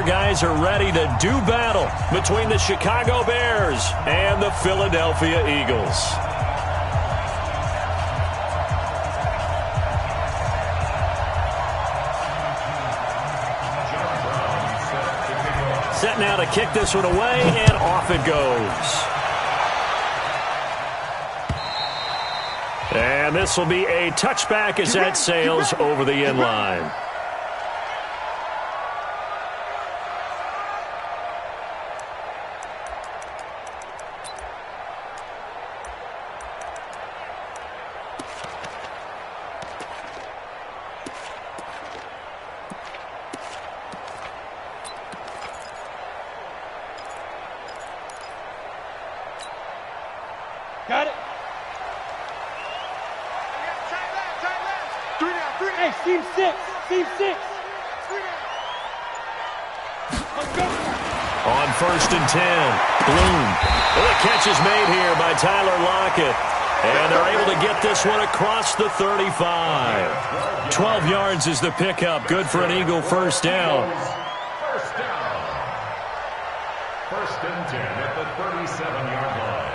guys are ready to do battle between the Chicago Bears and the Philadelphia Eagles. Set now to kick this one away, and off it goes. And this will be a touchback as that sails over the end line. Got it. Hey, seam six. Let's go. On 1st and 10, Bloom. Well, the catch is made here by Tyler Lockett. And they're able to get this one across the 35. 12 yards is the pickup. Good for an Eagle first down. First and 10 at the 37-yard line.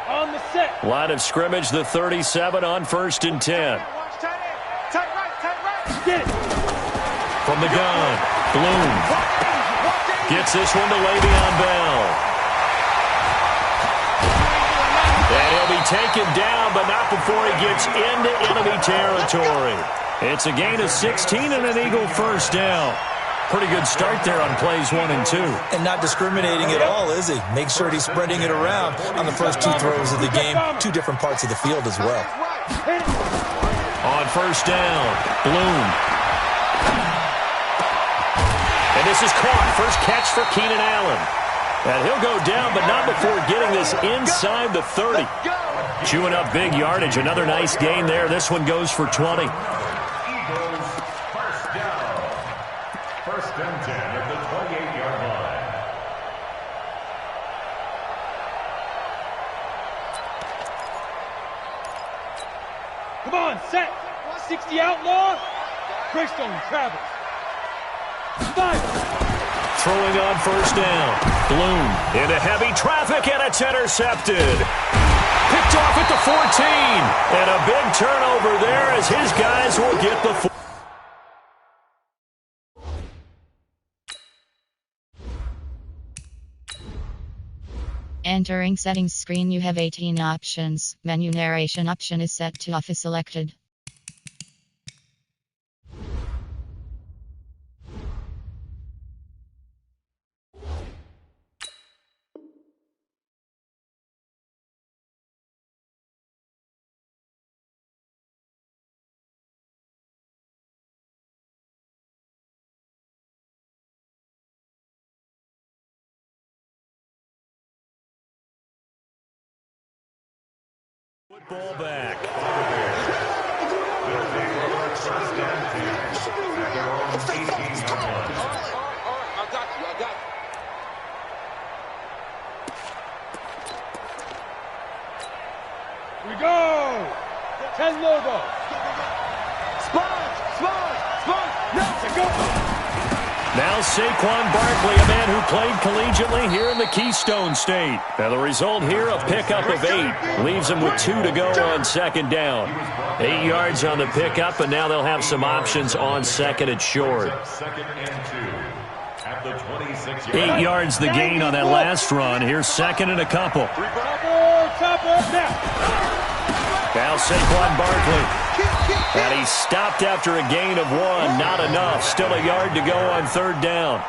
On the set. Line of scrimmage, the 37 on 1st and 10. Get it. From the gun, Bloom gets this one to Le'Veon Bell. And he'll be taken down, but not before he gets into enemy territory. It's a gain of 16 and an Eagle first down. Pretty good start there on plays 1 and 2. And not discriminating at all, is he? Make sure he's spreading it around on the first 2 throws of the game. 2 different parts of the field as well. On 1st down, Bloom. And this is caught. First catch for Keenan Allen. And he'll go down, but not before getting this inside the 30. Chewing up big yardage. Another nice gain there. This one goes for 20. Eagles first down. First and 10 at the 28-yard line. Come on, set. 60 outlaw. Greystone travels. 5. Throwing on 1st down. Bloom into heavy traffic, and it's intercepted. Picked off at the 14. And a big turnover there as his guys will get the 4. Entering settings screen, you have 18 options. Menu narration option is set to off is selected. Football back. We go. 10 logo. Sponge. Let's go. Now Saquon Barkley, a man who played collegiately here in the Keystone State. Now the result here, a pickup of 8. Leaves them with 2 to go on 2nd down. 8 yards on the pickup, and now they'll have some options on 2nd and short. 8 yards the gain on that last run. Here's 2nd and a couple. Now Saquon Barkley. And he stopped after a gain of 1. Not enough. Still a yard to go on 3rd down.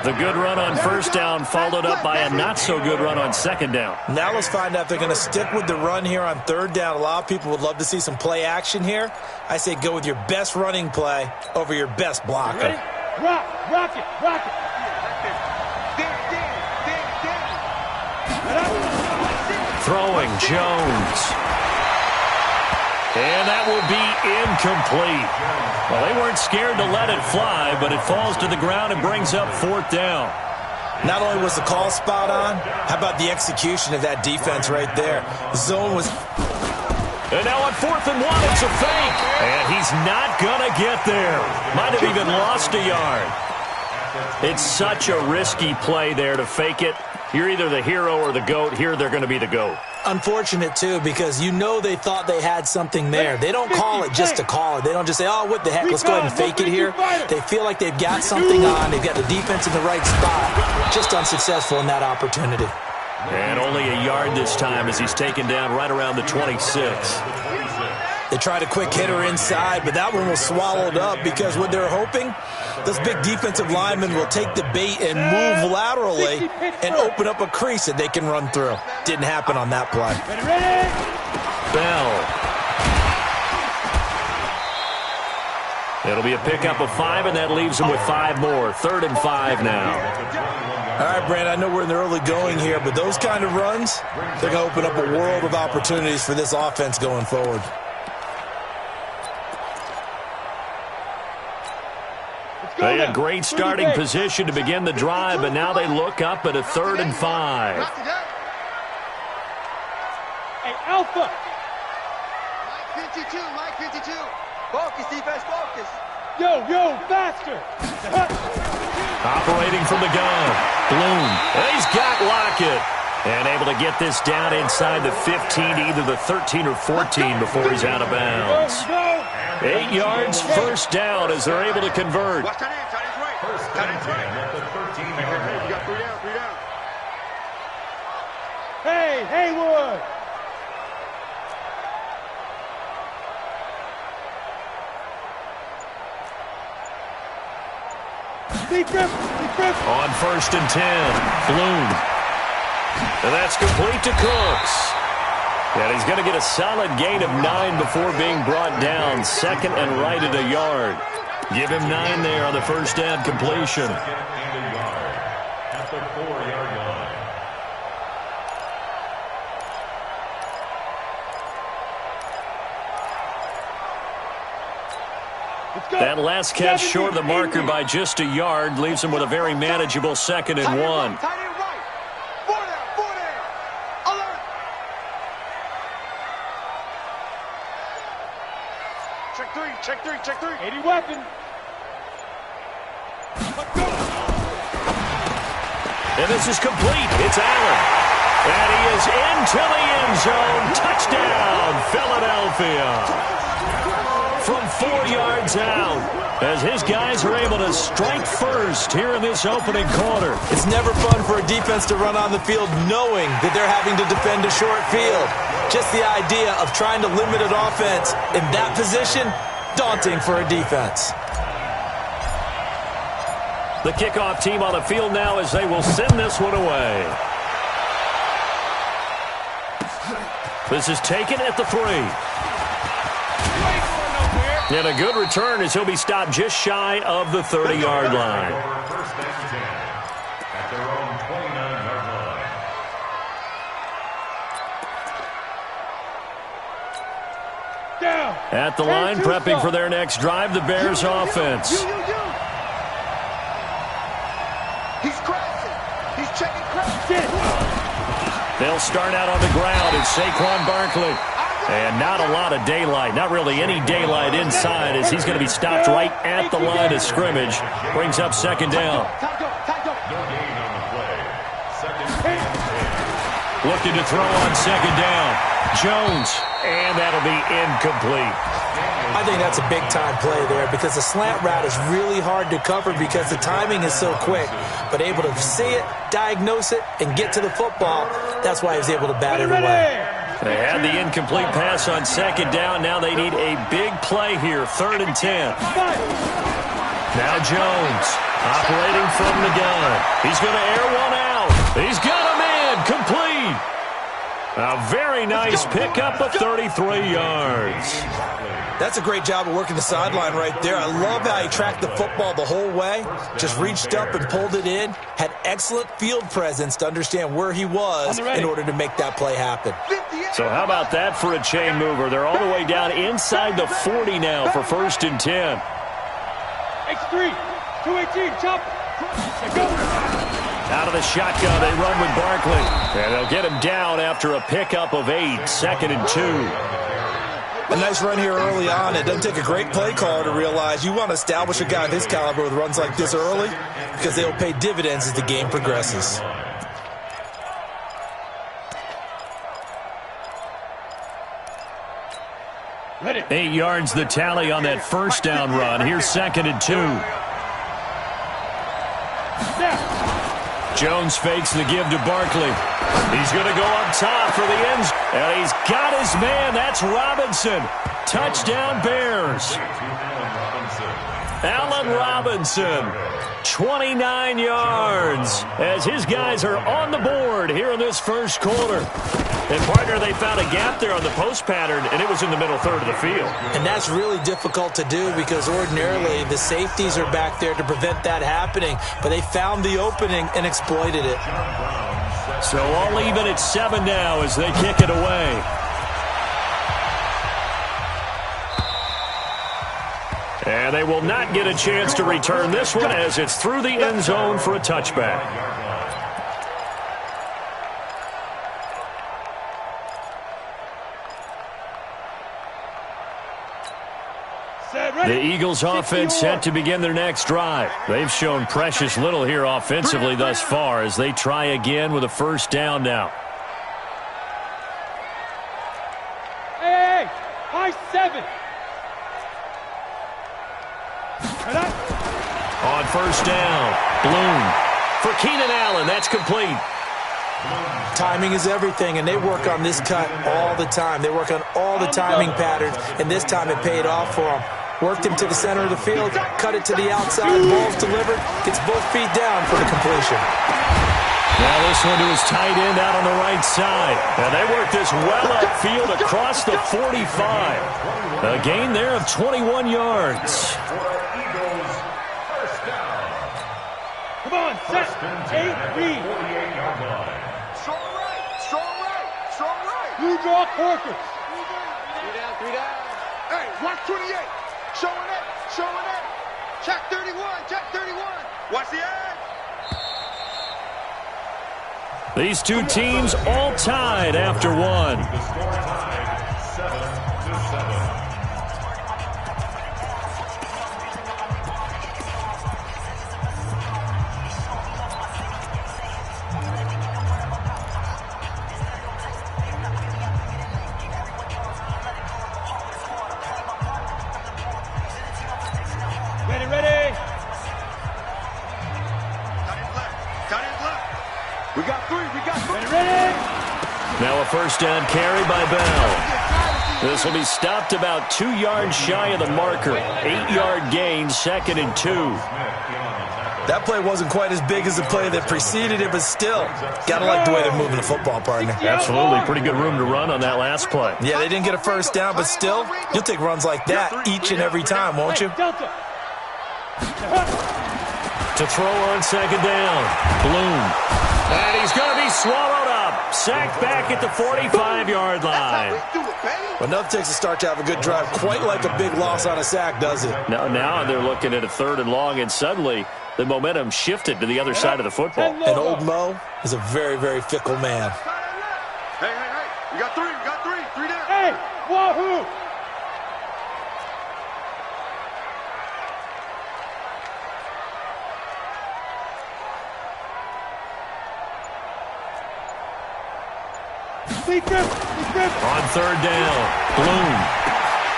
The good run on 1st down followed up by a not-so-good run on 2nd down. Now let's find out if they're going to stick with the run here on 3rd down. A lot of people would love to see some play action here. I say go with your best running play over your best blocker. Ready? Rock it. Throwing Jones. And that will be incomplete. Well, they weren't scared to let it fly, but it falls to the ground and brings up 4th down. Not only was the call spot on, how about the execution of that defense right there? The zone was... And now on 4th and 1, it's a fake. And he's not going to get there. Might have even lost a yard. It's such a risky play there to fake it. You're either the hero or the GOAT. Here they're going to be the GOAT. Unfortunate, too, because you know they thought they had something there. They don't call it just to call it. They don't just say, oh, what the heck, let's go ahead and fake it here. They feel like they've got something on. They've got the defense in the right spot. Just unsuccessful in that opportunity. And only a yard this time as he's taken down right around the 26. They tried a quick hitter inside, but that one was swallowed up because what they're hoping, those big defensive linemen will take the bait and move laterally and open up a crease that they can run through. Didn't happen on that play. Bell. It'll be a pickup of 5, and that leaves them with 5 more. 3rd and 5 now. All right, Brand, I know we're in the early going here, but those kind of runs, they're going to open up a world of opportunities for this offense going forward. They had great starting position to begin the drive, but now they look up at a 3rd and 5. Hey, Alpha. Mike 52, Mike 52. Focus, defense, focus. Yo, faster. Operating from the gun. Bloom. He's got Lockett. And able to get this down inside the 15 to either the 13 or 14 before he's out of bounds. 8 yards, first down as they're able to convert. Watch that in, tight end's right. First and 10 at the 13-yard line. You got 3 down, 3 down. Hey, Haywood. Deep grip. On 1st and 10, Bloom. And that's complete to Cooks. And he's going to get a solid gain of 9 before being brought down. 2nd and right at a yard. Give him 9 there on the first down completion. 2nd and a yard at the 4-yard line. That last catch short of the marker by just a yard leaves him with a very manageable 2nd and 1. Tight end right. 4 down. Alert. Check 3. 80 weapon. Let's go. And this is complete. It's Allen. And he is into the end zone. Touchdown, Philadelphia. From 4 yards out, as his guys are able to strike first here in this opening quarter. It's never fun for a defense to run on the field knowing that they're having to defend a short field. Just the idea of trying to limit an offense in that position, daunting for a defense. The kickoff team on the field now as they will send this one away. This is taken at the 3. And a good return as he'll be stopped just shy of the 30-yard line. First and 10 at their own 29-yard line. Down. At the line, prepping for their next drive, the Bears offense. You. He's crashing. He's checking crash. They'll start out on the ground. It's Saquon Barkley. And not a lot of daylight, not really any daylight inside as he's going to be stopped right at the line of scrimmage. Brings up 2nd down. No gain on the play. 2nd and 10. Looking to throw on 2nd down. Jones, and that'll be incomplete. I think that's a big-time play there because the slant route is really hard to cover because the timing is so quick. But able to see it, diagnose it, and get to the football, that's why he was able to bat it away. They had the incomplete pass on 2nd down. Now they need a big play here, 3rd and 10. Now Jones operating from the gun. He's going to air one out. He's got a man complete. A very nice pickup of 33 yards. That's a great job of working the sideline right there. I love how he tracked the football the whole way, just reached up and pulled it in, had excellent field presence to understand where he was in order to make that play happen. So how about that for a chain mover? They're all the way down inside the 40 now for 1st and 10. X3, 218, chop. Go. Out of the shotgun, they run with Barkley. And they'll get him down after a pickup of 8, 2nd and 2. A nice run here early on. It doesn't take a great play caller to realize you want to establish a guy of his caliber with runs like this early because they will pay dividends as the game progresses. Ready. 8 yards the tally on that first down run. Here's 2nd and 2. Jones fakes the give to Barkley. He's going to go up top for the end zone. And he's got his man. That's Robinson. Touchdown Bears. Allen Robinson, 29 yards, as his guys are on the board here in this first quarter. And, partner, they found a gap there on the post pattern, and it was in the middle third of the field. And that's really difficult to do because ordinarily the safeties are back there to prevent that happening. But they found the opening and exploited it. So all even at 7 now as they kick it away. And they will not get a chance to return this one as it's through the end zone for a touchback. The Eagles offense set to begin their next drive. They've shown precious little here offensively thus far as they try again with a first down now. Hey, high 7. On first down, Bloom for Keenan Allen. That's complete. Timing is everything, and they work on this cut all the time. They work on all the timing patterns, and this time it paid off for them. Worked him to the center of the field, cut it to the outside, ball's delivered, gets both feet down for the completion. Now this one to his tight end out on the right side. And they work this well upfield across the 45. A gain there of 21 yards. Come on, set. 8 read. Strong right, strong right, strong right. You draw Corkers. 3 down, 3 down. Hey, watch 28. Showing it, showing it. Check 31, check 31. Watch the edge. These two teams all tied after one. The score tied 7-7. Now a first down carry by Bell. This will be stopped about 2 yards shy of the marker. 8-yard gain, 2nd and 2. That play wasn't quite as big as the play that preceded it, but still, got to like the way they're moving the football, partner. Absolutely. Pretty good room to run on that last play. Yeah, they didn't get a first down, but still, you'll take runs like that each and every time, won't you? Delta. To throw on 2nd down, Bloom. And he's going to be swallowed up. Sacked back at the 45-yard line. But nothing takes a start to have a good drive quite like a big loss on a sack, does it? Now they're looking at a 3rd and long, and suddenly the momentum shifted to the other side of the football. And old Mo is a very, very fickle man. Hey, hey, hey. You got 3, you got 3. 3 down. Hey, wahoo. On 3rd down, Bloom.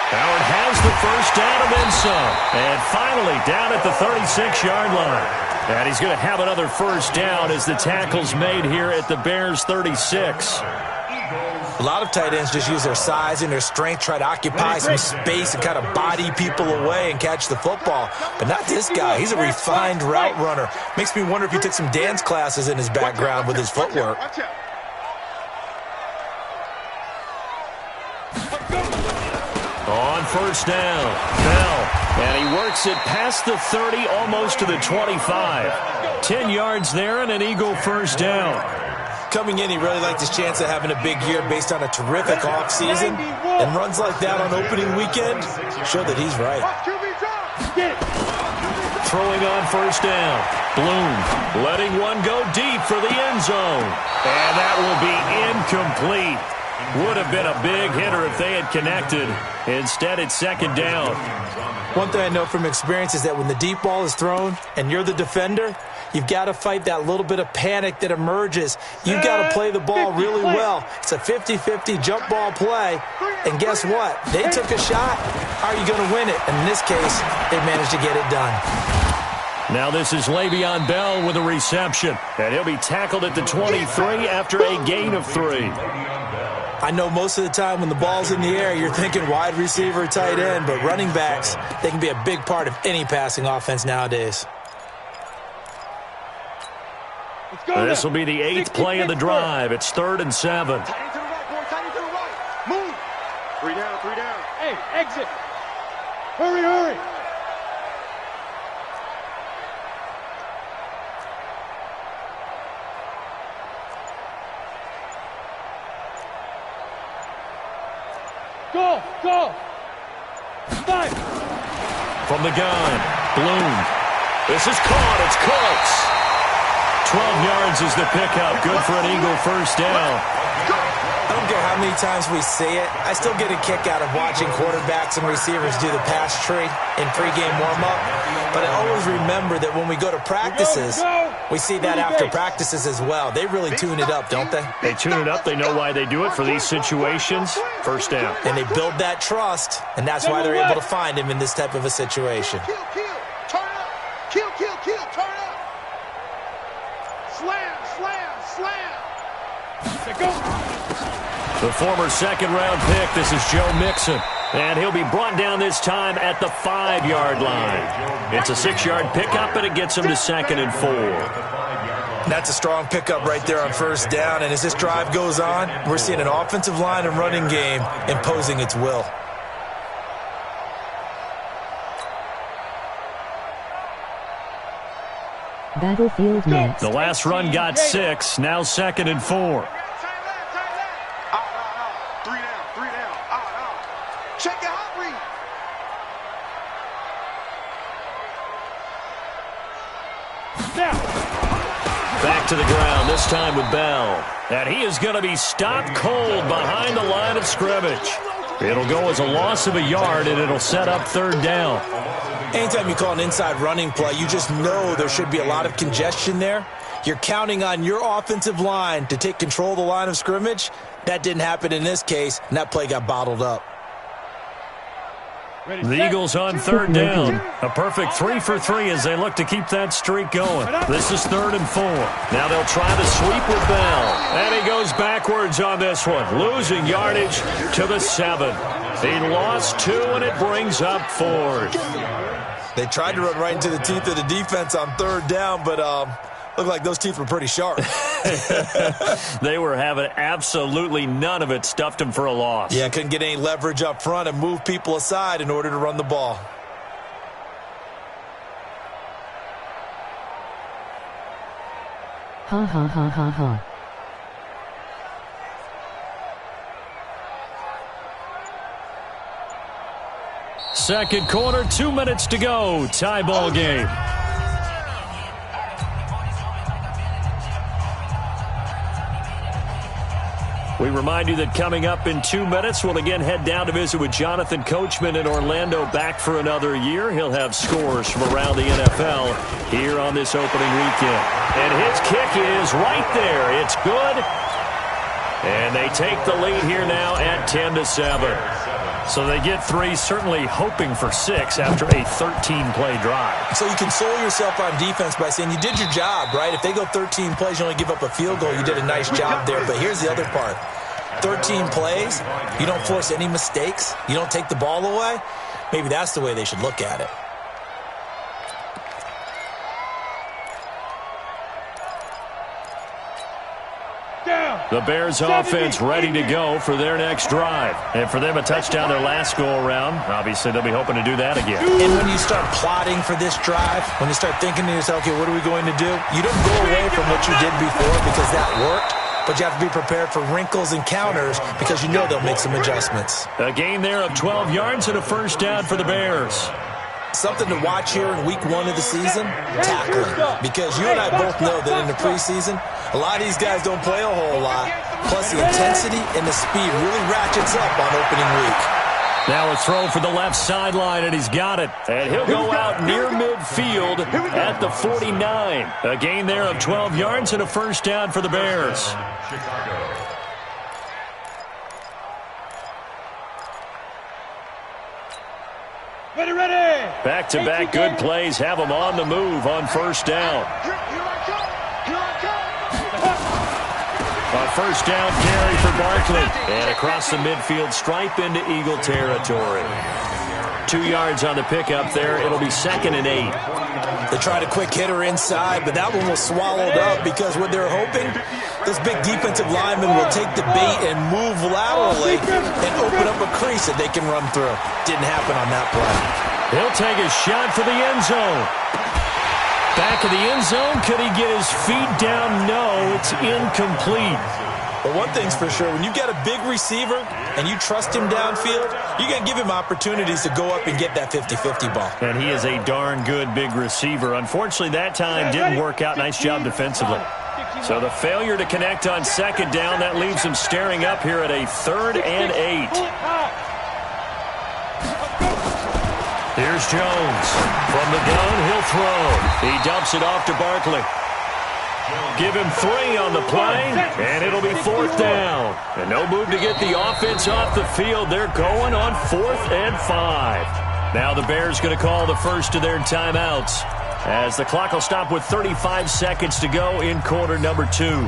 Howard has the first down and then some. And finally down at the 36-yard line. And he's going to have another first down as the tackle's made here at the Bears' 36. A lot of tight ends just use their size and their strength, try to occupy some space and kind of body people away and catch the football. But not this guy. He's a refined route runner. Makes me wonder if he took some dance classes in his background with his footwork. On first down, Bell. And he works it past the 30, almost to the 25. 10 yards there and an Eagle first down. Coming in, he really liked his chance of having a big year based on a terrific offseason. And runs like that on opening weekend show that he's right. Throwing on first down, Bloom letting one go deep for the end zone. And that will be incomplete. Would have been a big hitter if they had connected. Instead, it's second down. One thing I know from experience is that when the deep ball is thrown and you're the defender, you've got to fight that little bit of panic that emerges. You've got to play the ball really well. It's a 50-50 jump ball play. And guess what? They took a shot. How are you going to win it? And in this case, they managed to get it done. Now this is Le'Veon Bell with a reception. And he'll be tackled at the 23 after a gain of 3. I know most of the time when the ball's in the air, you're thinking wide receiver, tight end, but running backs, they can be a big part of any passing offense nowadays. This will be the 8th play of the drive. It's 3rd and 7. Tight end to the right, boy. Tight end to the right. Move. 3 down, 3 down. Hey, exit. Hurry, hurry. Go, go. 5. From the gun, Bloom. This is caught. It's Cooks. 12 yards is the pickup. Good for an Eagle first down. I don't care how many times we say it. I still get a kick out of watching quarterbacks and receivers do the pass tree in pregame warm-up. But I always remember that when we go to practices, we see that after practices as well. They really tune it up, don't they? They tune it up. They know why they do it for these situations. First down. And they build that trust, and that's why they're able to find him in this type of a situation. Kill, kill. Turn up. Kill, kill, kill. Turn up. Slam, slam, slam. Go. The former second-round pick, this is Joe Mixon. And he'll be brought down this time at the 5-yard line. It's a 6-yard pickup, and it gets him to 2nd and 4. That's a strong pickup right there on first down. And as this drive goes on, we're seeing an offensive line and running game imposing its will. Battlefield next. The last run got 6, now 2nd and 4. Check your hot read. Back to the ground, this time with Bell. And he is going to be stopped cold behind the line of scrimmage. It'll go as a loss of a yard, and it'll set up 3rd down. Anytime you call an inside running play, you just know there should be a lot of congestion there. You're counting on your offensive line to take control of the line of scrimmage. That didn't happen in this case, and that play got bottled up. The Eagles on 3rd down. A perfect 3 for 3 as they look to keep that streak going. This is 3rd and 4. Now they'll try to sweep with Bell. And he goes backwards on this one, losing yardage to the 7. He lost 2, and it brings up 4th. They tried to run right into the teeth of the defense on 3rd down, but looked like those teeth were pretty sharp. They were having absolutely none of it. Stuffed him for a loss. Yeah, couldn't get any leverage up front and move people aside in order to run the ball. Ha ha ha ha ha. Second quarter, 2 minutes to go. Tie ball game. We remind you that coming up in 2 minutes, we'll again head down to visit with Jonathan Coachman in Orlando, back for another year. He'll have scores from around the NFL here on this opening weekend. And his kick is right there. It's good. And they take the lead here now at 10-7. So they get 3, certainly hoping for 6 after a 13-play drive. So you console yourself on defense by saying you did your job, right? If they go 13 plays, you only give up a field goal, you did a nice job there. But here's the other part. 13 plays, you don't force any mistakes, you don't take the ball away. Maybe that's the way they should look at it. The Bears offense ready to go for their next drive. And for them, a touchdown their last go-around. Obviously, they'll be hoping to do that again. And when you start plotting for this drive, when you start thinking to yourself, okay, what are we going to do? You don't go away from what you did before because that worked. But you have to be prepared for wrinkles and counters because you know they'll make some adjustments. A gain there of 12 yards and a first down for the Bears. Something to watch here in week 1 of the season, tackling. Because you and I both know that in the preseason, a lot of these guys don't play a whole lot. Plus the intensity and the speed really ratchets up on opening week. Now a throw for the left sideline, and he's got it. And he'll go out near midfield at the 49. A gain there of 12 yards and a first down for the Bears. Chicago. Ready. Back-to-back good plays have them on the move on first down. A first down carry for Barkley. And across the midfield stripe into Eagle territory. 2 yards on the pickup there. It'll be 2nd and 8. They tried a quick hitter inside, but that one was swallowed up because what they're hoping, those big defensive linemen will take the bait and move laterally and open up a crease that they can run through. Didn't happen on that play. He'll take a shot for the end zone. Back of the end zone. Could he get his feet down? No, it's incomplete. But one thing's for sure, when you got a big receiver and you trust him downfield, you're going to give him opportunities to go up and get that 50-50 ball. And he is a darn good big receiver. Unfortunately, that time didn't work out. Nice job defensively. So the failure to connect on 2nd down, that leaves him staring up here at a 3rd and 8. Here's Jones. From the gun, he'll throw. He dumps it off to Barkley. Give him 3 on the play, and it'll be 4th down. And no move to get the offense off the field. They're going on 4th and 5. Now the Bears going to call the first of their timeouts, as the clock will stop with 35 seconds to go in quarter number 2.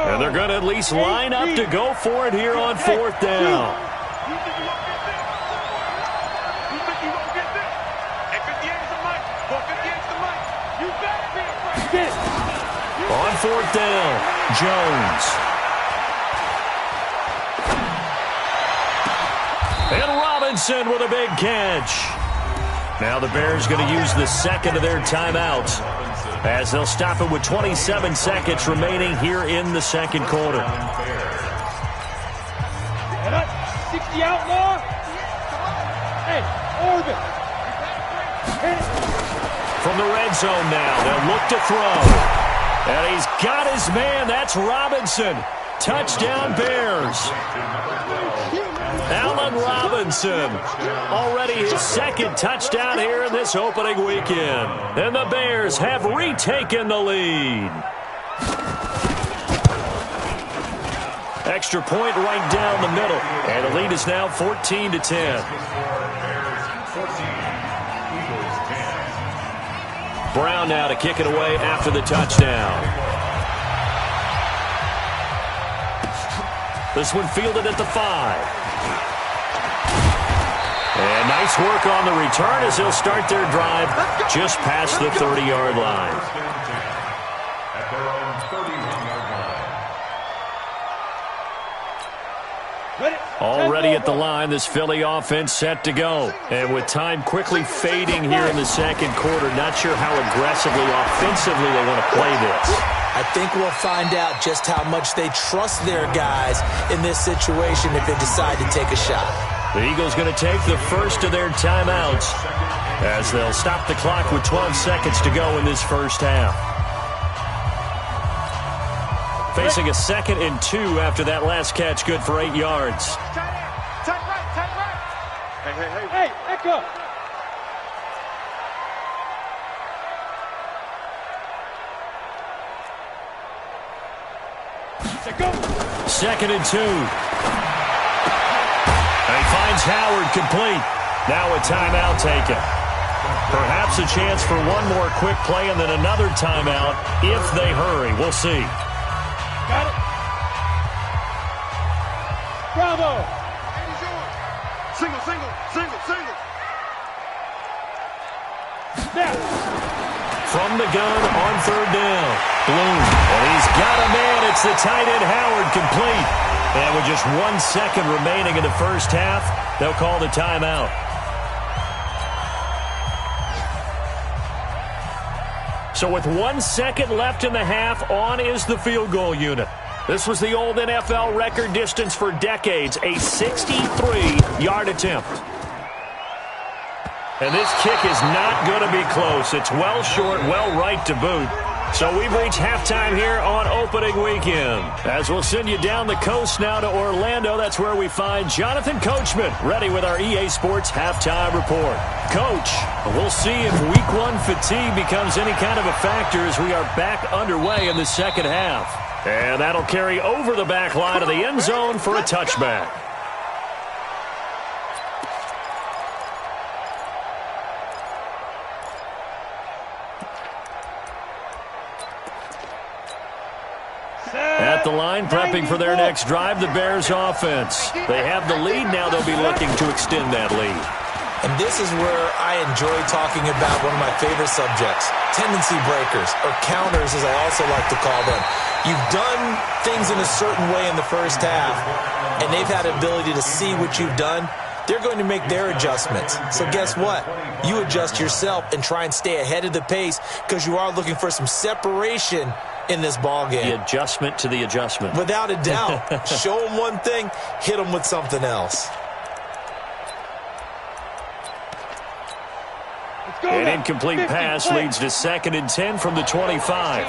And they're going to at least line up to go for it here on 4th down. On 4th down, Jones. And Robinson with a big catch. Now the Bears going to use the 2nd of their timeouts, as they'll stop it with 27 seconds remaining here in the 2nd quarter. 60 outlaw. Hey, Oregon. From the red zone now, they'll look to throw. And he's got his man. That's Robinson. Touchdown, Bears. Allen Robinson, already his 2nd touchdown here in this opening weekend. And the Bears have retaken the lead. Extra point right down the middle. And the lead is now 14-10. Brown now to kick it away after the touchdown. This one fielded at the 5. And nice work on the return as they'll start their drive just past the 30-yard line. At their own 31-yard line. Already at the line, this Philly offense set to go. And with time quickly fading here in the 2nd quarter, not sure how aggressively, offensively they want to play this. I think we'll find out just how much they trust their guys in this situation if they decide to take a shot. The Eagles going to take the first of their timeouts, as they'll stop the clock with 12 seconds to go in this first half. Facing a 2nd and 2 after that last catch, good for 8 yards. Tight right. Hey, Echo. Go. 2nd and 2. And he finds Howard complete. Now a timeout taken. Perhaps a chance for one more quick play and then another timeout if they hurry. We'll see. Got it. Bravo. Single. Snap. From the gun on third down. Bloom. And he's got a man. It's the tight end Howard, complete. And with just 1 second remaining in the first half, they'll call the timeout. So with 1 second left in the half, on is the field goal unit. This was the old NFL record distance for decades, a 63-yard attempt. And this kick is not going to be close. It's well short, well right to boot. So we've reached halftime here on opening weekend. As we'll send you down the coast now to Orlando, that's where we find Jonathan Coachman ready with our EA Sports halftime report. Coach, we'll see if week 1 fatigue becomes any kind of a factor as we are back underway in the second half. And that'll carry over the back line of the end zone for a touchback. At the line, prepping for their next drive, the Bears offense. They have the lead. Now they'll be looking to extend that lead. And this is where I enjoy talking about one of my favorite subjects, tendency breakers, or counters as I also like to call them. You've done things in a certain way in the first half, and they've had the ability to see what you've done. They're going to make their adjustments. So guess what? You adjust yourself and try and stay ahead of the pace because you are looking for some separation in this ball game. The adjustment to the adjustment. Without a doubt. Show them one thing, hit them with something else. An incomplete pass leads to 2nd and 10 from the 25.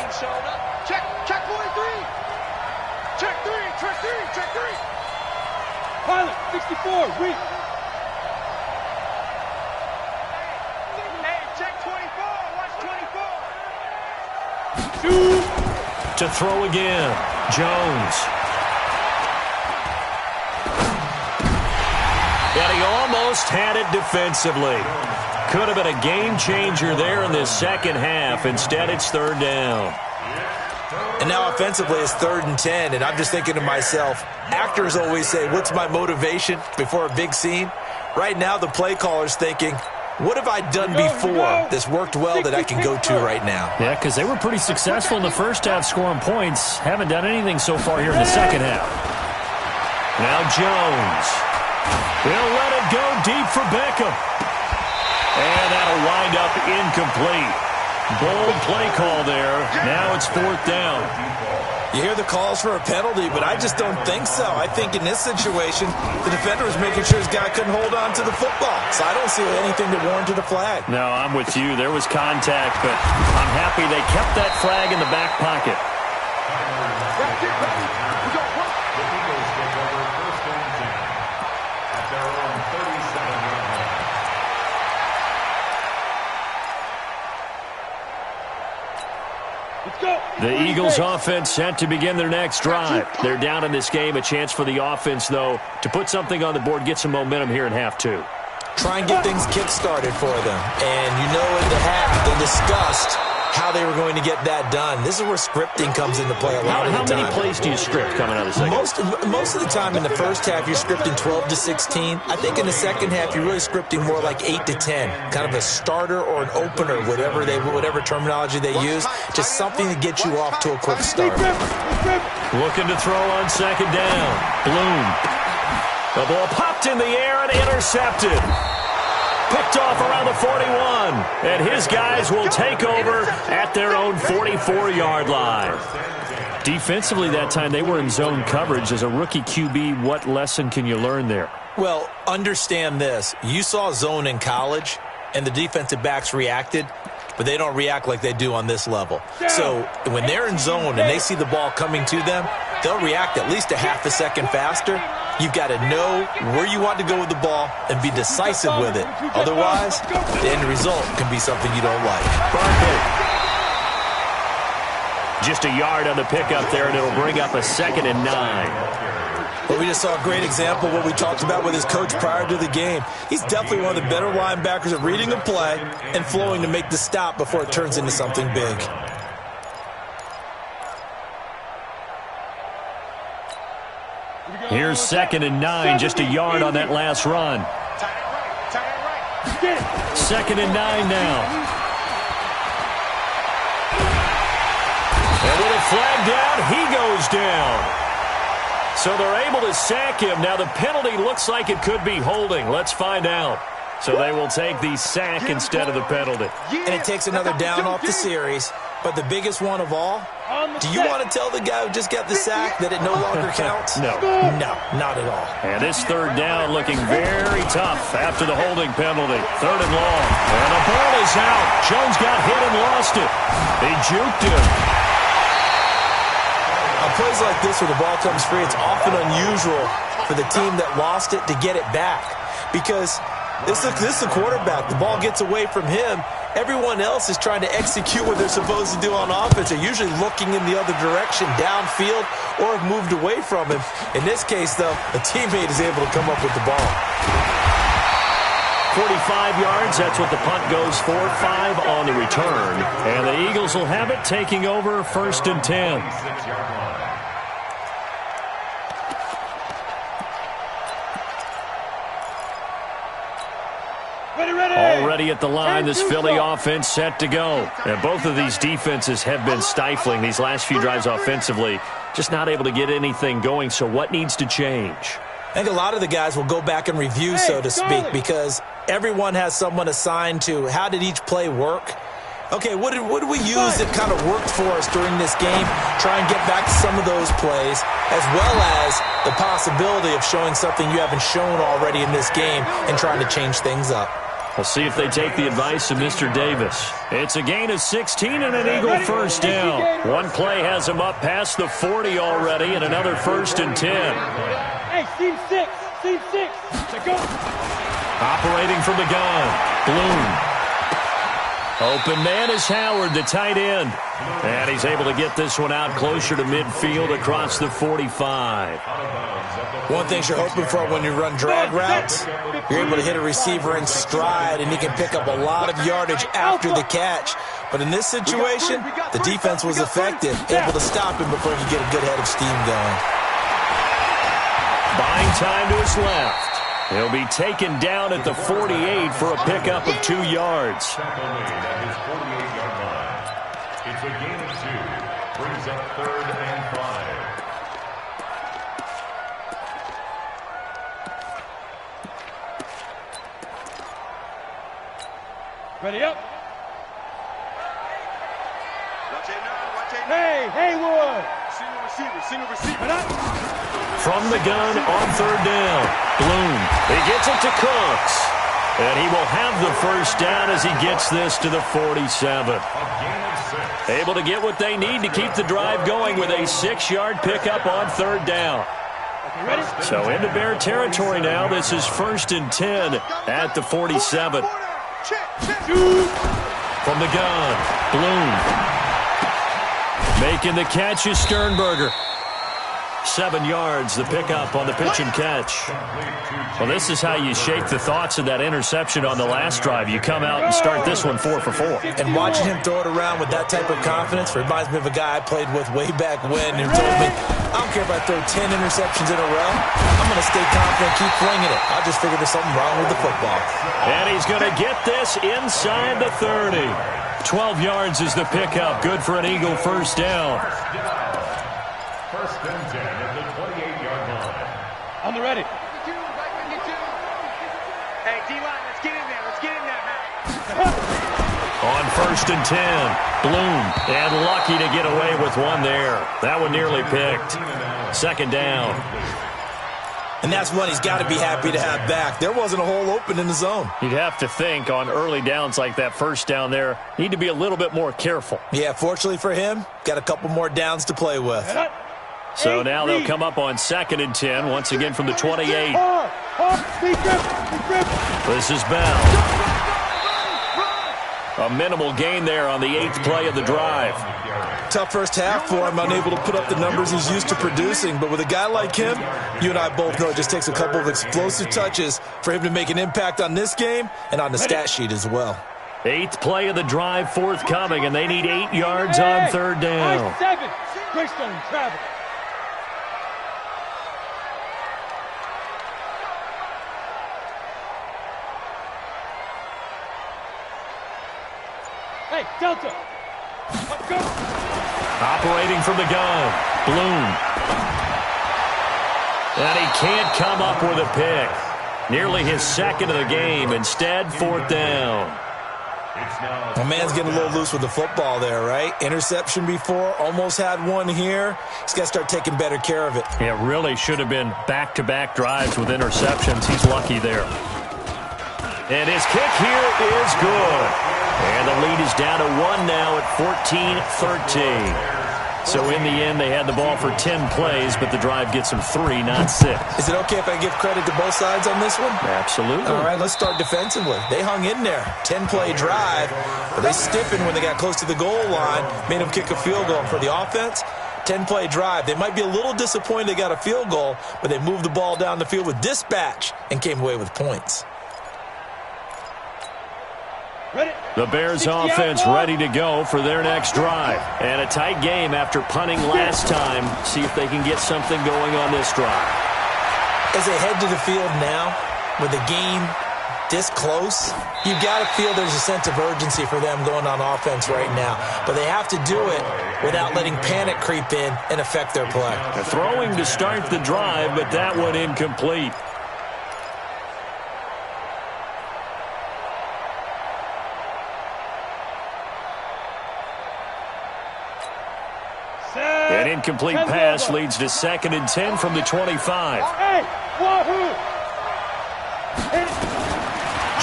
Check 43. Check 3. Check 3. Check 3. Pilot, 64, weak. Hey, check 24. Watch 24. Two. To throw again, Jones. And he almost had it defensively. Could have been a game changer there in this second half. Instead, it's 3rd down. And now offensively, it's 3rd and 10, and I'm just thinking to myself, actors always say, what's my motivation before a big scene? Right now, the play caller's thinking, what have I done before that's worked well that I can go to right now? Yeah, because they were pretty successful in the first half scoring points. Haven't done anything so far here in the second half. Now Jones. He'll let it go deep for Beckham. And that'll wind up incomplete. Bold play call there. Now it's 4th down. You hear the calls for a penalty, but I just don't think so. I think in this situation, the defender was making sure his guy couldn't hold on to the football. So I don't see anything that warranted a flag. No, I'm with you. There was contact, but I'm happy they kept that flag in the back pocket. The Eagles offense set to begin their next drive. They're down in this game. A chance for the offense, though, to put something on the board, get some momentum here in half 2. Try and get things kick-started for them. And you know in the half, they discussed how they were going to get that done. This is where scripting comes into play a lot of the time. How many plays do you script coming out of the second? Most of the time in the first half, you're scripting 12 to 16. I think in the second half, you're really scripting more like 8 to 10. Kind of a starter or an opener, whatever terminology they use. Just something to get you off to a quick start. Looking to throw on 2nd down. Bloom. The ball popped in the air and intercepted. Picked off around the 41, and his guys will take over at their own 44-yard line. Defensively that time, they were in zone coverage. As a rookie QB, what lesson can you learn there? Well, understand this. You saw zone in college, and the defensive backs reacted, but they don't react like they do on this level. So when they're in zone and they see the ball coming to them, they'll react at least a half a second faster. You've got to know where you want to go with the ball and be decisive with it. Otherwise, the end result can be something you don't like. Barkley. Just a yard on the pickup there, and it'll bring up a 2nd and 9. Well, we just saw a great example of what we talked about with his coach prior to the game. He's definitely one of the better linebackers at reading a play and flowing to make the stop before it turns into something big. Here's 2nd and 9, just a yard on that last run. 2nd and 9 now. And with a flag down, he goes down. So they're able to sack him. Now the penalty looks like it could be holding. Let's find out. So they will take the sack instead of the penalty. And it takes another down off the series. But the biggest one of all, do you want to tell the guy who just got the sack that it no longer counts? No. No, not at all. And this third down looking very tough after the holding penalty. 3rd and long. And the ball is out. Jones got hit and lost it. They juked him. On plays like this where the ball comes free, it's often unusual for the team that lost it to get it back. Because this is the quarterback. The ball gets away from him. Everyone else is trying to execute what they're supposed to do on offense. They're usually looking in the other direction, downfield, or have moved away from him. In this case, though, a teammate is able to come up with the ball. 45 yards, that's what the punt goes for. 5 on the return. And the Eagles will have it, taking over 1st and 10. Already at the line, this Philly offense set to go. And both of these defenses have been stifling these last few drives offensively. Just not able to get anything going, so what needs to change? I think a lot of the guys will go back and review, so to speak, because everyone has someone assigned to how did each play work. Okay, what did we use that kind of worked for us during this game? Try and get back to some of those plays, as well as the possibility of showing something you haven't shown already in this game and trying to change things up. We'll see if they take the advice of Mr. Davis. It's a gain of 16 and an Eagle first down. One play has him up past the 40 already, and another 1st and 10. Hey, team 6. To go. Operating from the gun, Bloom. Open man is Howard, the tight end. And he's able to get this one out closer to midfield across the 45. One thing you're hoping for when you run drag routes, you're able to hit a receiver in stride, and he can pick up a lot of yardage after the catch. But in this situation, the defense was effective, able to stop him before he could get a good head of steam going. Buying time to his left. He'll be taken down at the 48 for a pickup of 2 yards. It's a gain of 2. Brings up 3rd and 5. Ready up. Watch it now. Hey, Haywood. Single receiver. From the gun on 3rd down. Bloom. He gets it to Cooks. And he will have the first down as he gets this to the 47. Able to get what they need to keep the drive going with a 6-yard pickup on 3rd down. So into Bear territory now. This is 1st and 10 at the 47. From the gun, Bloom. Making the catch is Sternberger. 7 yards, the pickup on the pitch and catch. Well, this is how you shake the thoughts of that interception on the last drive. You come out and start this one 4 for 4. And watching him throw it around with that type of confidence reminds me of a guy I played with way back when who told me, I don't care if I throw 10 interceptions in a row. I'm going to stay confident, keep flinging it. I just figured there's something wrong with the football. And he's going to get this inside the 30. 12 yards is the pickup. Good for an Eagle first down. 1st and 10 at the 28-yard line. On the ready. Hey, D-line, let's get in there. Let's get in there, man. On 1st and 10, Bloom. And lucky to get away with one there. That one nearly picked. 2nd down. And that's one he's got to be happy to have back. There wasn't a hole open in the zone. You'd have to think on early downs like that first down there, need to be a little bit more careful. Yeah, fortunately for him, got a couple more downs to play with. So now they'll come up on 2nd and 10, once again from the 28. This is Bell. A minimal gain there on the 8th play of the drive. Tough first half for him, unable to put up the numbers he's used to producing. But with a guy like him, you and I both know it just takes a couple of explosive touches for him to make an impact on this game and on the stat sheet as well. 8th play of the drive forthcoming, and they need 8 yards on 3rd down. 7. Greystone travel. Hey, Delta. Go. Operating from the gun, Bloom. And he can't come up with a pick. Nearly his second of the game. Instead, fourth down. My man's getting a little loose with the football there, right? Interception before, almost had one here. He's got to start taking better care of it. It really should have been back-to-back drives with interceptions. He's lucky there. And his kick here is good. And the lead is down to 1 now at 14-13. So in the end, they had the ball for 10 plays, but the drive gets them 3, not 6. Is it okay if I give credit to both sides on this one? Absolutely. All right, let's start defensively. They hung in there. 10-play drive, but they stiffened when they got close to the goal line, made them kick a field goal. For the offense, 10-play drive. They might be a little disappointed they got a field goal, but they moved the ball down the field with dispatch and came away with points. The Bears offense ready to go for their next drive. And a tight game after punting last time. See if they can get something going on this drive. As they head to the field now, with the game this close, you've got to feel there's a sense of urgency for them going on offense right now. But they have to do it without letting panic creep in and affect their play. They're throwing to start the drive, but that one incomplete. An incomplete pass leads to 2nd and 10 from the 25.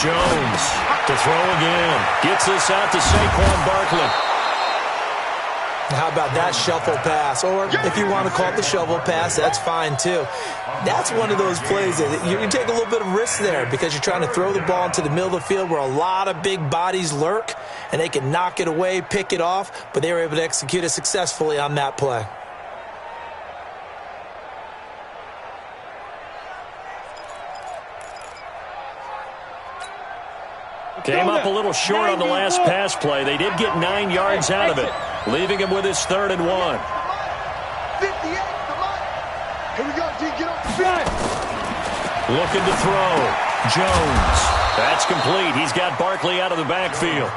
Jones to throw again. Gets this out to Saquon Barkley. How about that shuffle pass? Or if you want to call it the shovel pass, that's fine too. That's one of those plays that you can take a little bit of risk there because you're trying to throw the ball into the middle of the field where a lot of big bodies lurk, and they can knock it away, pick it off, but they were able to execute it successfully on that play. Came up a little short on the last pass play. They did get 9 yards out of it, leaving him with his 3rd and 1. 58, come on. Here we go, G, get up. Looking to throw. Jones. That's complete. He's got Barkley out of the backfield.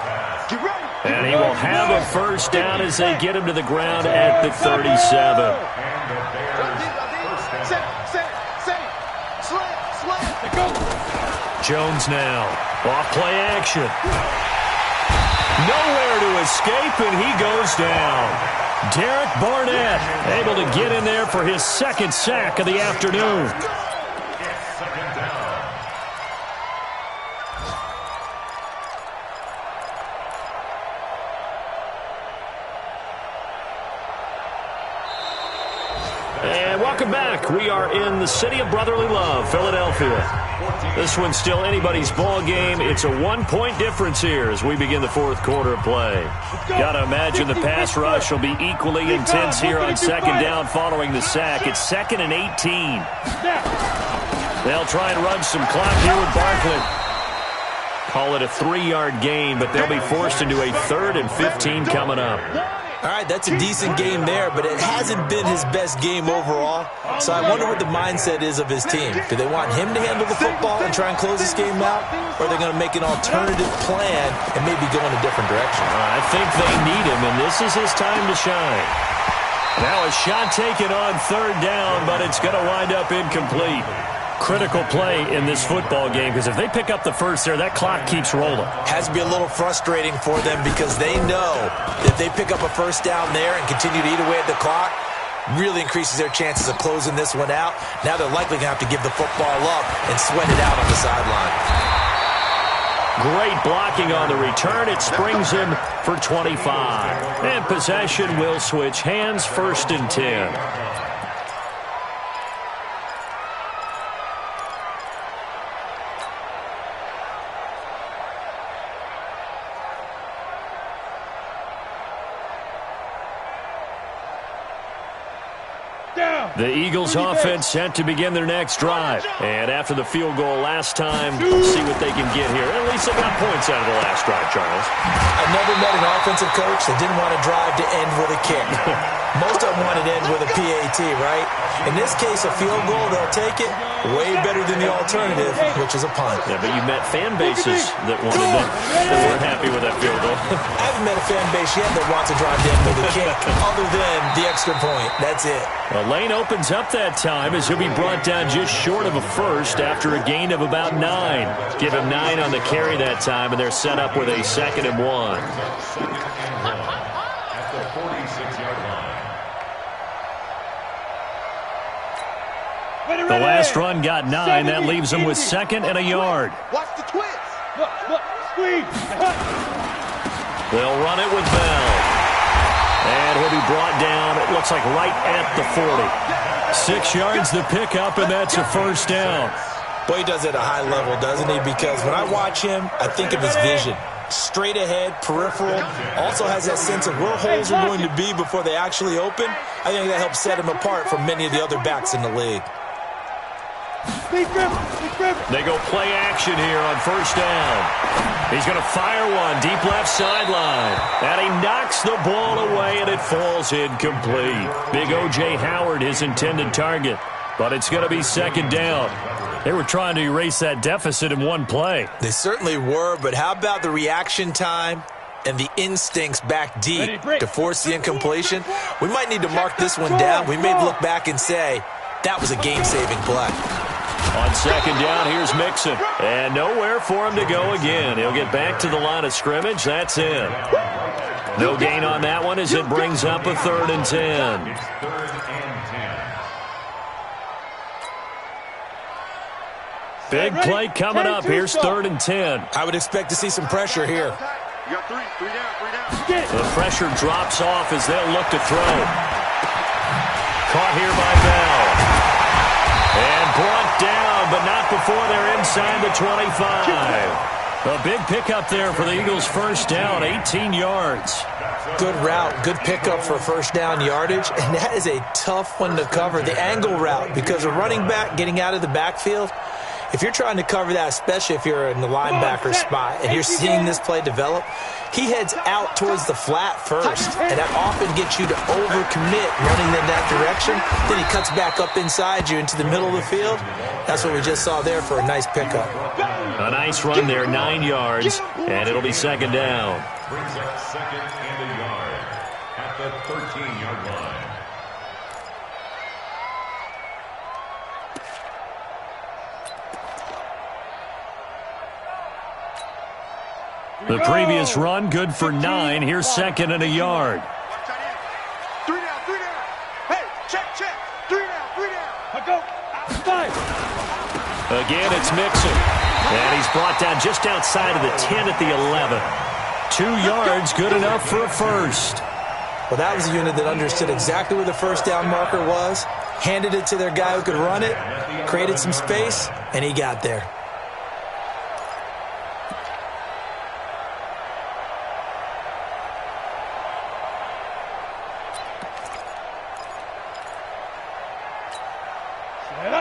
Get ready. And he will have a first down as they get him to the ground at the 37. Jones now. Off play action. Nowhere to escape, and he goes down. Derek Barnett able to get in there for his 2nd sack of the afternoon. And welcome back. We are in the city of brotherly love, Philadelphia. This one's still anybody's ball game. It's a 1-point difference here as we begin the 4th quarter of play. Got to imagine the pass rush will be equally intense here on 2nd down following the sack. It's 2nd and 18. They'll try and run some clock here with Barkley. Call it a 3-yard gain, but they'll be forced into a 3rd and 15 coming up. All right, that's a decent game there, but it hasn't been his best game overall. So I wonder what the mindset is of his team. Do they want him to handle the football and try and close this game out? Or are they going to make an alternative plan and maybe go in a different direction? I think they need him, and this is his time to shine. Now a shot taken on 3rd down, but it's going to wind up incomplete. Critical play in this football game because if they pick up the first there, that clock keeps rolling. Has to be a little frustrating for them because they know that if they pick up a first down there and continue to eat away at the clock, really increases their chances of closing this one out. Now they're likely going to have to give the football up and sweat it out on the sideline. Great blocking on the return. It springs him for 25. And possession will switch hands, 1st and 10. Down. The Eagles offense set to begin their next drive. And after the field goal last time, see what they can get here. At least they got points out of the last drive, Charles. I never met an offensive coach that didn't want to drive to end with a kick. Most of them want it to end with a PAT, right? In this case, a field goal, they'll take it. Way better than the alternative, which is a punt. Yeah, but you met fan bases that wanted that weren't happy with that field goal. I haven't met a fan base yet that wants to drive to end with a kick, other than the extra point. That's it. Well, Lane opens up that time as he'll be brought down just short of a first after a gain of about 9. Give him 9 on the carry that time, and they're set up with a 2nd and 1. At the 46-yard line. The last run got 9. That leaves him with 2nd and a yard. Watch the twist. Look, squeeze. They'll run it with Bell. And he'll be brought down, it looks like right at the 40. 6 yards the pickup, and that's a first down. Boy, he does it at a high level, doesn't he? Because when I watch him, I think of his vision. Straight ahead, peripheral. Also has that sense of where holes are going to be before they actually open. I think that helps set him apart from many of the other backs in the league. They go play action here on first down. He's going to fire one deep left sideline. And he knocks the ball away, and it falls incomplete. Big O.J. Howard, his intended target. But it's going to be 2nd down. They were trying to erase that deficit in one play. They certainly were, but how about the reaction time and the instincts back deep to force the incompletion? We might need to mark this one down. We may look back and say, that was a game-saving play. On 2nd down, here's Mixon. And nowhere for him to go again. He'll get back to the line of scrimmage. That's it. No gain on that one as it brings up a 3rd and 10. It's 3rd and 10. Big play coming up. Here's 3rd and 10. I would expect to see some pressure here. You got 3 down. The pressure drops off as they'll look to throw. Caught here by Bell. And brought down, but not before they're inside the 25. A big pickup there for the Eagles' first down, 18 yards. Good route, good pickup for first down yardage, and that is a tough one to cover, the angle route, because a running back getting out of the backfield, if you're trying to cover that, especially if you're in the linebacker spot and you're seeing this play develop, he heads out towards the flat first, and that often gets you to overcommit running in that direction. Then he cuts back up inside you into the middle of the field. That's what we just saw there for a nice pickup. A nice run there, 9 yards, and it'll be 2nd down. Brings up 2nd and a yard at the 13-yard line. The previous run, good for 9. Here's 2nd and a yard. Watch that in. 3 down. Hey, check. 3 down. I go outside. Again, it's Mixon. And he's brought down just outside of the 10 at the 11. 2 yards, good enough for a first. Well, that was a unit that understood exactly where the first down marker was, handed it to their guy who could run it, created some space, and he got there.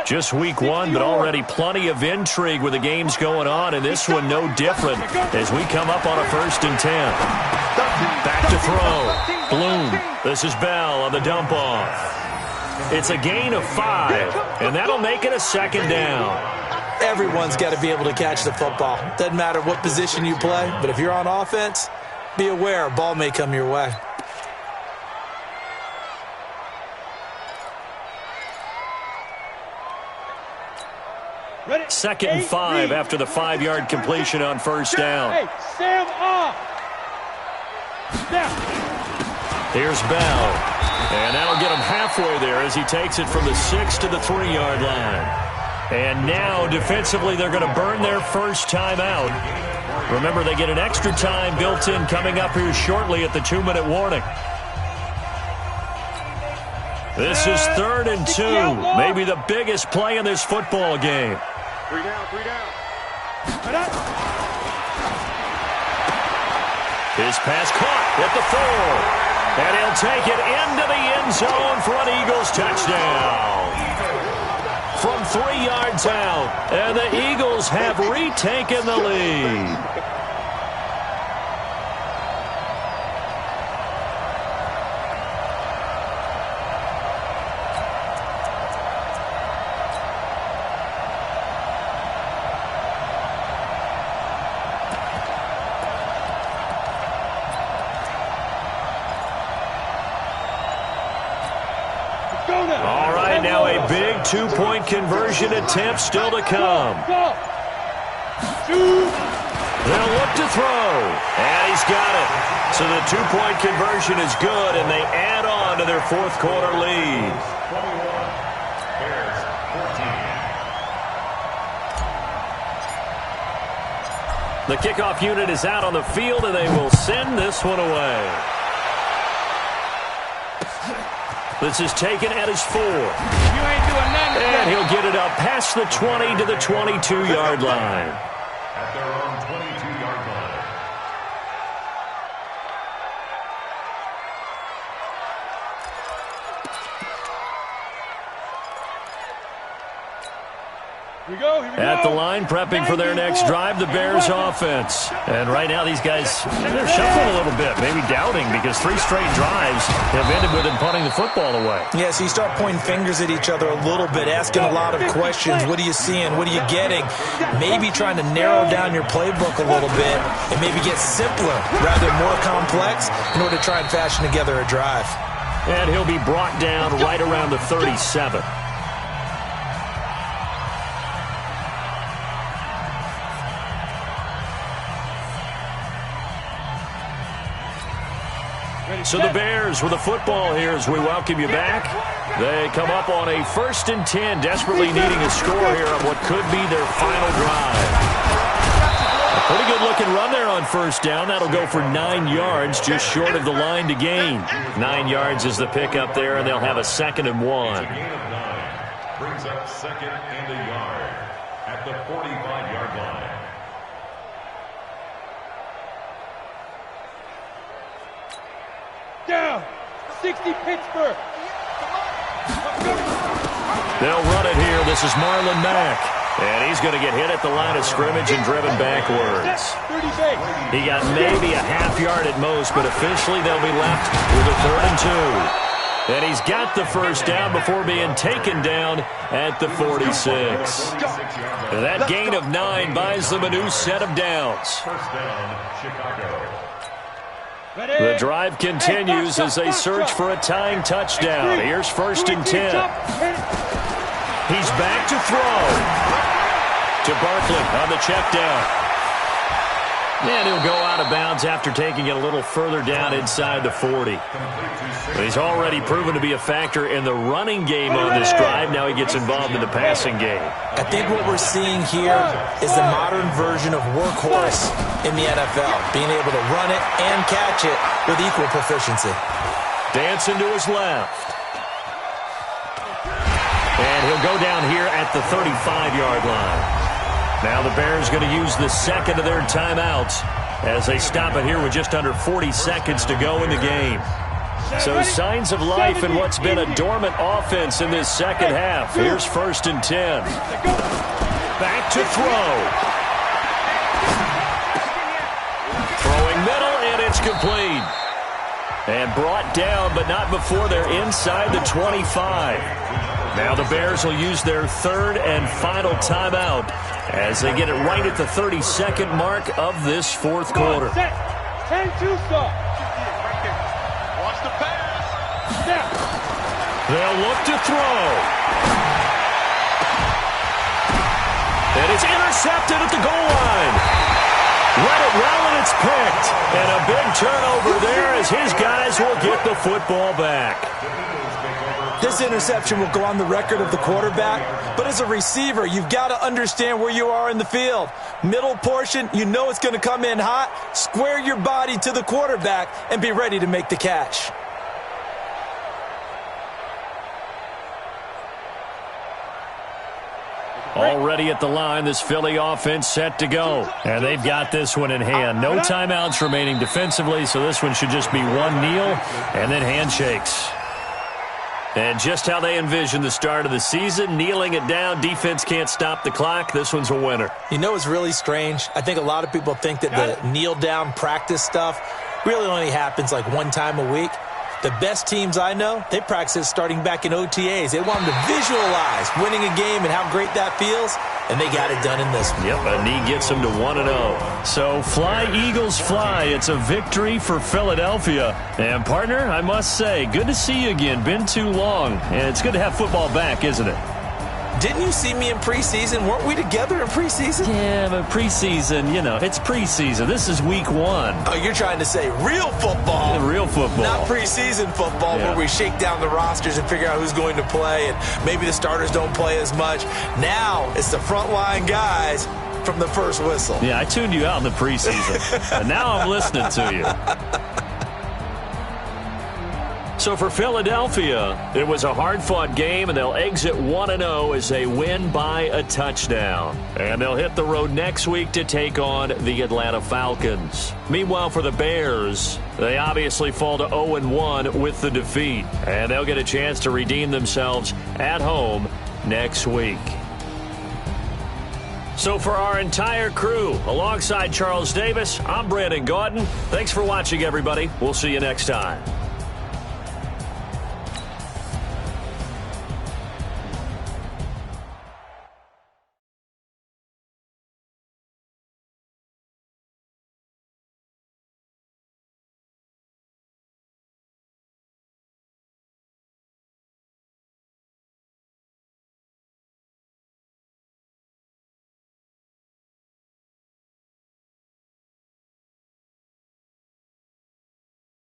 Just week 1, but already plenty of intrigue with the games going on, and this one no different as we come up on a 1st and 10. Back to throw. Bloom. This is Bell on the dump off. It's a gain of 5, and that'll make it a 2nd down. Everyone's got to be able to catch the football. Doesn't matter what position you play, but if you're on offense, be aware a ball may come your way. Ready? 2nd and 5 after the 5-yard completion on first down. Hey, Sam off. Now. Here's Bell. And that'll get him halfway there as he takes it from the 6 to the 3-yard line. And now, defensively, they're going to burn their first time out. Remember, they get an extra time built in coming up here shortly at the 2-minute warning. This is 3rd and 2. Maybe the biggest play in this football game. 3 down. His pass caught at the 4. And he'll take it into the end zone for an Eagles touchdown. From 3 yards out, and the Eagles have retaken the lead. All right, now a big two-point conversion attempt still to come. They'll look to throw, and he's got it. So the two-point conversion is good, and they add on to their fourth quarter lead. 21, Bears 14. The kickoff unit is out on the field, and they will send this one away. This is taken at his 4. You ain't doing nothing. And he'll get it up past the 20 to the 22-yard line. At their own 22-yard line. Here we go. At the line, prepping for their next drive, the Bears offense. And right now, these guys, they're shuffling a little bit, maybe doubting, because 3 straight drives have ended with them punting the football away. Yeah, so you start pointing fingers at each other a little bit, asking a lot of questions. What are you seeing? What are you getting? Maybe trying to narrow down your playbook a little bit and maybe get simpler rather than more complex in order to try and fashion together a drive. And he'll be brought down right around the 37. So the Bears with the football here as we welcome you back. They come up on a 1st and 10, desperately needing a score here on what could be their final drive. A pretty good-looking run there on 1st down. That'll go for 9 yards, just short of the line to gain. 9 yards is the pickup there, and they'll have a 2nd and 1. It's a gain of 9. Brings up 2nd and a yard at the 45-yard line. Down. 60 Pittsburgh. They'll run it here. This is Marlon Mack. And he's going to get hit at the line of scrimmage and driven backwards. He got maybe a half yard at most, but officially they'll be left with a 3rd and 2. And he's got the 1st down before being taken down at the 46. And that gain of 9 buys them a new set of downs. 1st down, Chicago. The drive continues as they search for a tying touchdown. Here's 1st and 10. He's back to throw. To Barkley on the check down. And he'll go out of bounds after taking it a little further down inside the 40. He's already proven to be a factor in the running game on this drive. Now he gets involved in the passing game. I think what we're seeing here is the modern version of workhorse in the NFL, being able to run it and catch it with equal proficiency. Dancing to his left. And he'll go down here at the 35-yard line. Now the Bears going to use the 2nd of their timeouts as they stop it here with just under 40 seconds to go in the game. So signs of life in what's been a dormant offense in this 2nd half. Here's 1st and 10. Back to throw. Throwing middle, and it's complete. And brought down, but not before they're inside the 25. Now the Bears will use their 3rd and final timeout as they get it right at the 32nd mark of this 4th quarter. 10-2 stop. Watch the pass. They'll look to throw. And it's intercepted at the goal line. Let it roll, and it's picked. And a big turnover there as his guys will get the football back. This interception will go on the record of the quarterback, but as a receiver, you've got to understand where you are in the field. Middle portion, you know it's going to come in hot. Square your body to the quarterback and be ready to make the catch. Already at the line, this Philly offense set to go. And they've got this one in hand. No timeouts remaining defensively, so this one should just be one kneel and then handshakes. And just how they envision the start of the season, kneeling it down, defense can't stop the clock. This one's a winner. You know what's really strange? I think a lot of people think that the kneel-down practice stuff really only happens like one time a week. The best teams I know, they practice it starting back in OTAs. They want them to visualize winning a game and how great that feels, and they got it done in this one. Yep, a knee gets them to 1-0. So fly, Eagles, fly. It's a victory for Philadelphia. And, partner, I must say, good to see you again. Been too long. And it's good to have football back, isn't it? Didn't you see me in preseason? Weren't we together in preseason? Yeah, but preseason, you know, it's preseason. This is week 1. Oh, you're trying to say real football. Yeah, real football. Not preseason football where we shake down the rosters and figure out who's going to play, and maybe the starters don't play as much. Now it's the frontline guys from the first whistle. Yeah, I tuned you out in the preseason, and now I'm listening to you. So for Philadelphia, it was a hard-fought game, and they'll exit 1-0 as they win by a touchdown. And they'll hit the road next week to take on the Atlanta Falcons. Meanwhile, for the Bears, they obviously fall to 0-1 with the defeat, and they'll get a chance to redeem themselves at home next week. So for our entire crew, alongside Charles Davis, I'm Brandon Gautin. Thanks for watching, everybody. We'll see you next time.